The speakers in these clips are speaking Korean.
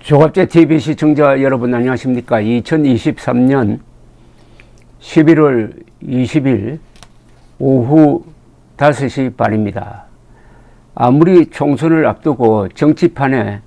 조갑제 TV 시청자 여러분 안녕하십니까. 2023년 11월 20일 오후 5시 반입니다. 아무리 총선을 앞두고 정치판에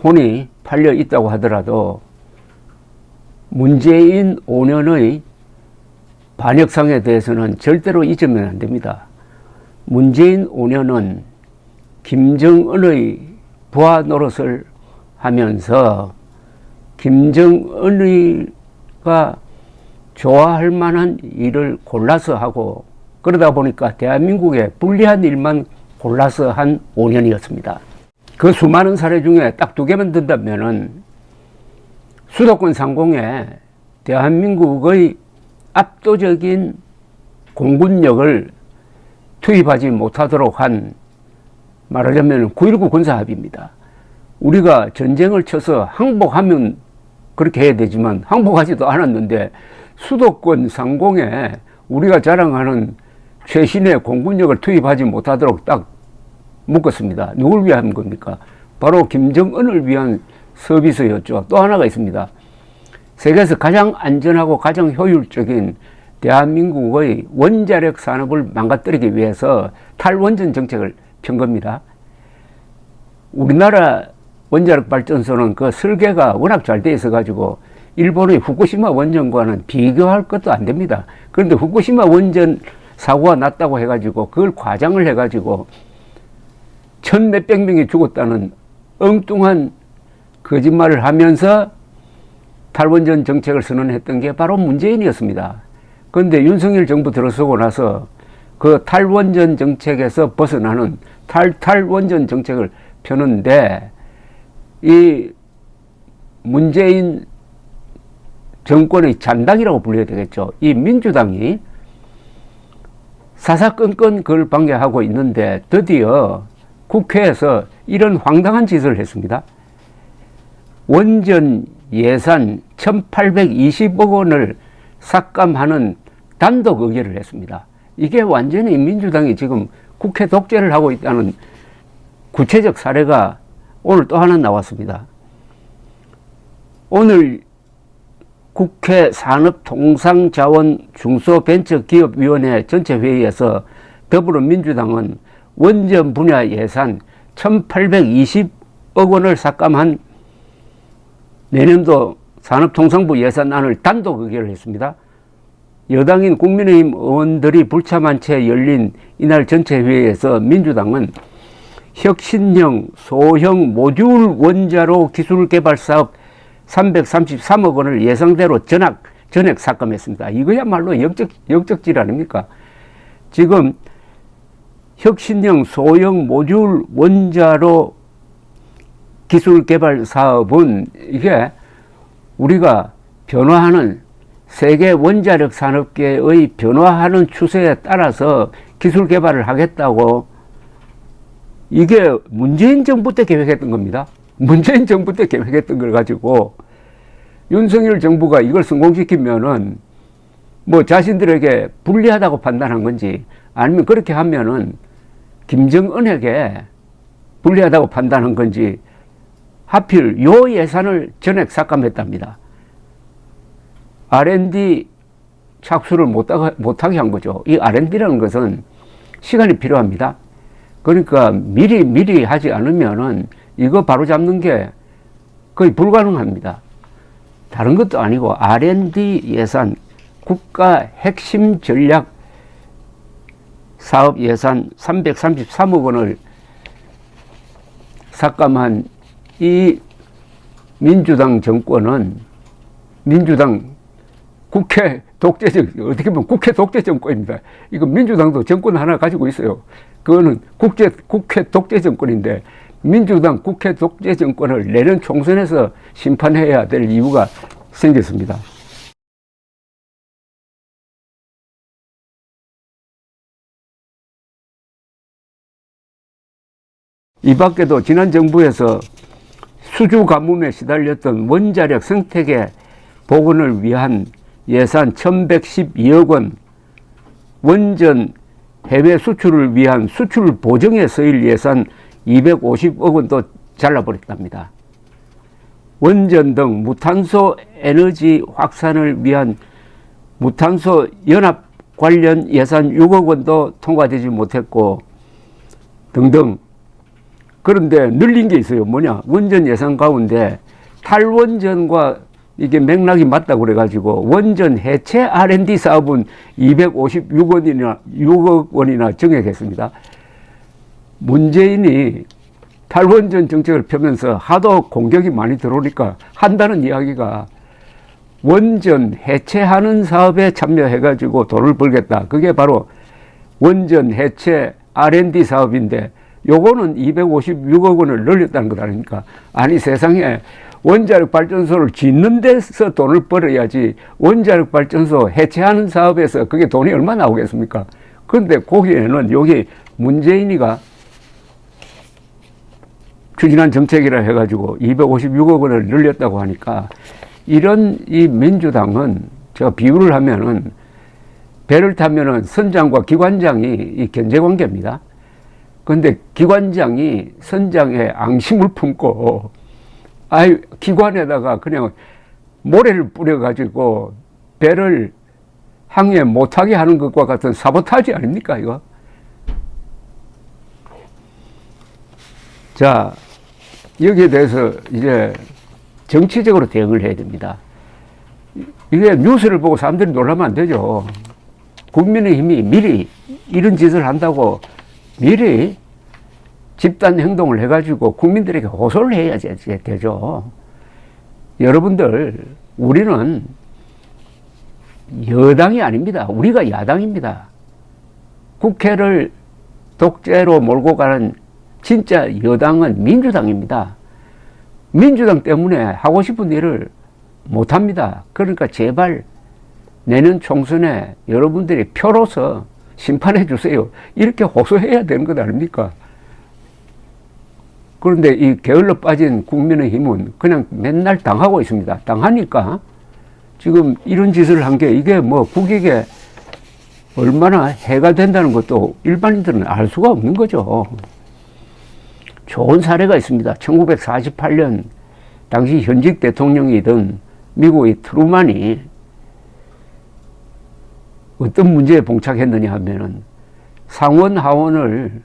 혼이 팔려 있다고 하더라도 문재인 5년의 반역상에 대해서는 절대로 잊으면 안 됩니다. 문재인 5년은 김정은의 부하 노릇을 하면서 김정은이가 좋아할 만한 일을 골라서 하고, 그러다 보니까 대한민국에 불리한 일만 골라서 한 5년이었습니다. 그 수많은 사례 중에 딱 두 개만 든다면은 수도권 상공에 대한민국의 압도적인 공군력을 투입하지 못하도록 한, 말하자면 9.19 군사합의입니다. 우리가 전쟁을 쳐서 항복하면 그렇게 해야 되지만 항복하지도 않았는데 수도권 상공에 우리가 자랑하는 최신의 공군력을 투입하지 못하도록 딱 묶었습니다. 누굴 위한 겁니까? 바로 김정은을 위한 서비스였죠. 또 하나가 있습니다. 세계에서 가장 안전하고 가장 효율적인 대한민국의 원자력 산업을 망가뜨리기 위해서 탈원전 정책을 편 겁니다. 우리나라 원자력 발전소는 그 설계가 워낙 잘 돼 있어 가지고 일본의 후쿠시마 원전과는 비교할 것도 안 됩니다. 그런데 후쿠시마 원전 사고가 났다고 해 가지고 그걸 과장을 해 가지고 천 몇백 명이 죽었다는 엉뚱한 거짓말을 하면서 탈원전 정책을 선언했던 게 바로 문재인이었습니다. 그런데 윤석열 정부 들어서고 나서 그 탈원전 정책에서 벗어나는 탈원전 정책을 펴는데, 이 문재인 정권의 잔당이라고 불려야 되겠죠. 이 민주당이 사사건건 그걸 방해하고 있는데 드디어 국회에서 이런 황당한 짓을 했습니다. 원전 예산 1820억 원을 삭감하는 단독 의결을 했습니다. 이게 완전히 민주당이 지금 국회 독재를 하고 있다는 구체적 사례가 오늘 또 하나 나왔습니다. 오늘 국회 산업통상자원중소벤처기업위원회 전체 회의에서 더불어민주당은 원전 분야 예산 1820억 원을 삭감한 내년도 산업통상부 예산안을 단독 의결을 했습니다. 여당인 국민의힘 의원들이 불참한 채 열린 이날 전체 회의에서 민주당은 혁신형 소형 모듈 원자로 기술 개발 사업 333억 원을 예상대로 전액 삭감했습니다. 이거야말로 역적질 아닙니까? 지금 혁신형 소형 모듈 원자로 기술 개발 사업은 이게 우리가 변화하는 세계 원자력 산업계의 변화하는 추세에 따라서 기술 개발을 하겠다고, 이게 문재인 정부 때 계획했던 겁니다. 문재인 정부 때 계획했던 걸 가지고 윤석열 정부가 이걸 성공시키면은 뭐 자신들에게 불리하다고 판단한 건지, 아니면 그렇게 하면은 김정은에게 불리하다고 판단한 건지, 하필 요 예산을 전액 삭감했답니다. R&D 착수를 못하게 한 거죠. 이 R&D라는 것은 시간이 필요합니다. 그러니까 미리 하지 않으면은 이거 바로 잡는 게 거의 불가능합니다. 다른 것도 아니고 R&D 예산, 국가 핵심 전략 사업 예산 333억 원을 삭감한 이 민주당 정권은, 민주당 국회 독재적, 어떻게 보면 국회 독재 정권입니다. 이거 민주당도 정권 하나 가지고 있어요. 그거는 국회 독재 정권인데, 민주당 국회 독재 정권을 내년 총선에서 심판해야 될 이유가 생겼습니다. 이 밖에도 지난 정부에서 수주 가뭄에 시달렸던 원자력 생태계 복원을 위한 예산 1112억 원, 원전 해외 수출을 위한 수출 보정에 쓰일 예산 250억 원도 잘라버렸답니다. 원전 등 무탄소 에너지 확산을 위한 무탄소 연합 관련 예산 6억 원도 통과되지 못했고 등등. 그런데 늘린 게 있어요. 뭐냐? 원전 예산 가운데 탈원전과 이게 맥락이 맞다고 그래가지고 원전 해체 R&D 사업은 6억 원이나 증액했습니다. 문재인이 탈원전 정책을 펴면서 하도 공격이 많이 들어오니까 한다는 이야기가 원전 해체하는 사업에 참여해가지고 돈을 벌겠다. 그게 바로 원전 해체 R&D 사업인데 요거는 256억 원을 늘렸다는 것 아닙니까? 아니 세상에 원자력 발전소를 짓는 데서 돈을 벌어야지 원자력 발전소 해체하는 사업에서 그게 돈이 얼마 나오겠습니까? 그런데 거기에는 여기 문재인이가 추진한 정책이라 해가지고 256억 원을 늘렸다고 하니까 이런 이 민주당은 제가 비유를 하면은 배를 타면은 선장과 기관장이 이 견제 관계입니다. 그런데 기관장이 선장에 앙심을 품고 기관에다가 그냥 모래를 뿌려가지고 배를 항해 못하게 하는 것과 같은 사보타지 아닙니까, 이거? 자, 여기에 대해서 이제 정치적으로 대응을 해야 됩니다. 이게 뉴스를 보고 사람들이 놀라면 안 되죠. 국민의힘이 미리 이런 짓을 한다고 미리 집단 행동을 해가지고 국민들에게 호소를 해야 되죠. 여러분들, 우리는 여당이 아닙니다. 우리가 야당입니다. 국회를 독재로 몰고 가는 진짜 여당은 민주당입니다. 민주당 때문에 하고 싶은 일을 못합니다. 그러니까 제발 내년 총선에 여러분들이 표로서 심판해 주세요. 이렇게 호소해야 되는 것 아닙니까? 그런데 이 게을러 빠진 국민의힘은 그냥 맨날 당하고 있습니다. 당하니까 지금 이런 짓을 한 게 이게 뭐 국익에 얼마나 해가 된다는 것도 일반인들은 알 수가 없는 거죠. 좋은 사례가 있습니다. 1948년 당시 현직 대통령이던 미국의 트루만이 어떤 문제에 봉착했느냐 하면은 상원 하원을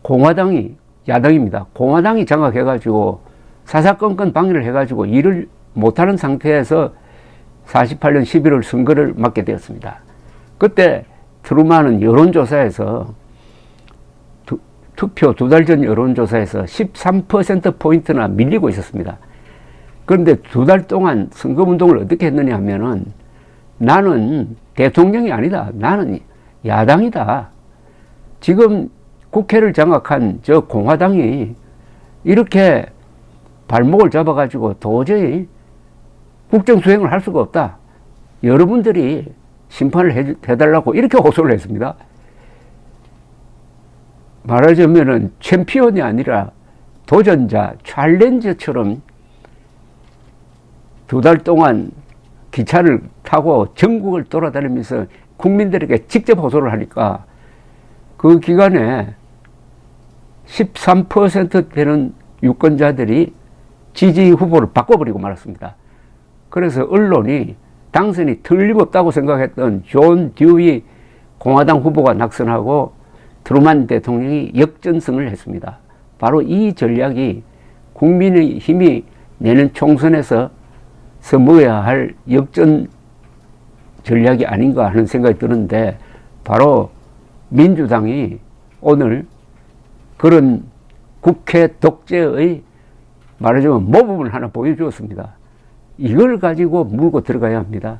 공화당이, 야당입니다. 공화당이 장악해가지고 사사건건 방해를 해가지고 일을 못하는 상태에서 48년 11월 선거를 맞게 되었습니다. 그때 트루만은 여론조사에서 투표 2달 전 여론조사에서 13%포인트나 밀리고 있었습니다. 그런데 2달 동안 선거운동을 어떻게 했느냐 하면은 나는 대통령이 아니다. 나는 야당이다. 지금 국회를 장악한 저 공화당이 이렇게 발목을 잡아가지고 도저히 국정수행을 할 수가 없다. 여러분들이 심판을 해달라고 이렇게 호소를 했습니다. 말하자면은 챔피언이 아니라 도전자, 챌린저처럼 2달 동안 기차를 타고 전국을 돌아다니면서 국민들에게 직접 호소를 하니까 그 기간에 13% 되는 유권자들이 지지 후보를 바꿔버리고 말았습니다. 그래서 언론이 당선이 틀림없다고 생각했던 존 듀이 공화당 후보가 낙선하고 트루만 대통령이 역전승을 했습니다. 바로 이 전략이 국민의힘이 내년 총선에서 써먹어야 할 역전 전략이 아닌가 하는 생각이 드는데 바로 민주당이 오늘 그런 국회 독재의 말하자면 모범을 하나 보여주었습니다. 이걸 가지고 물고 들어가야 합니다.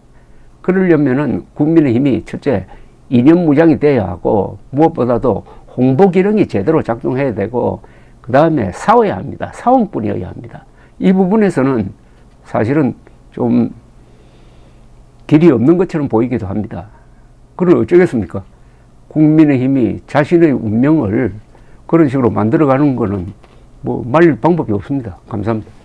그러려면은 국민의힘이 첫째 이념 무장이 돼야 하고 무엇보다도 홍보 기능이 제대로 작동해야 되고 그 다음에 싸워야 합니다. 싸움뿐이어야 합니다. 이 부분에서는 사실은 좀 길이 없는 것처럼 보이기도 합니다. 그걸 어쩌겠습니까? 국민의힘이 자신의 운명을 그런 식으로 만들어가는 거는 뭐 말릴 방법이 없습니다. 감사합니다.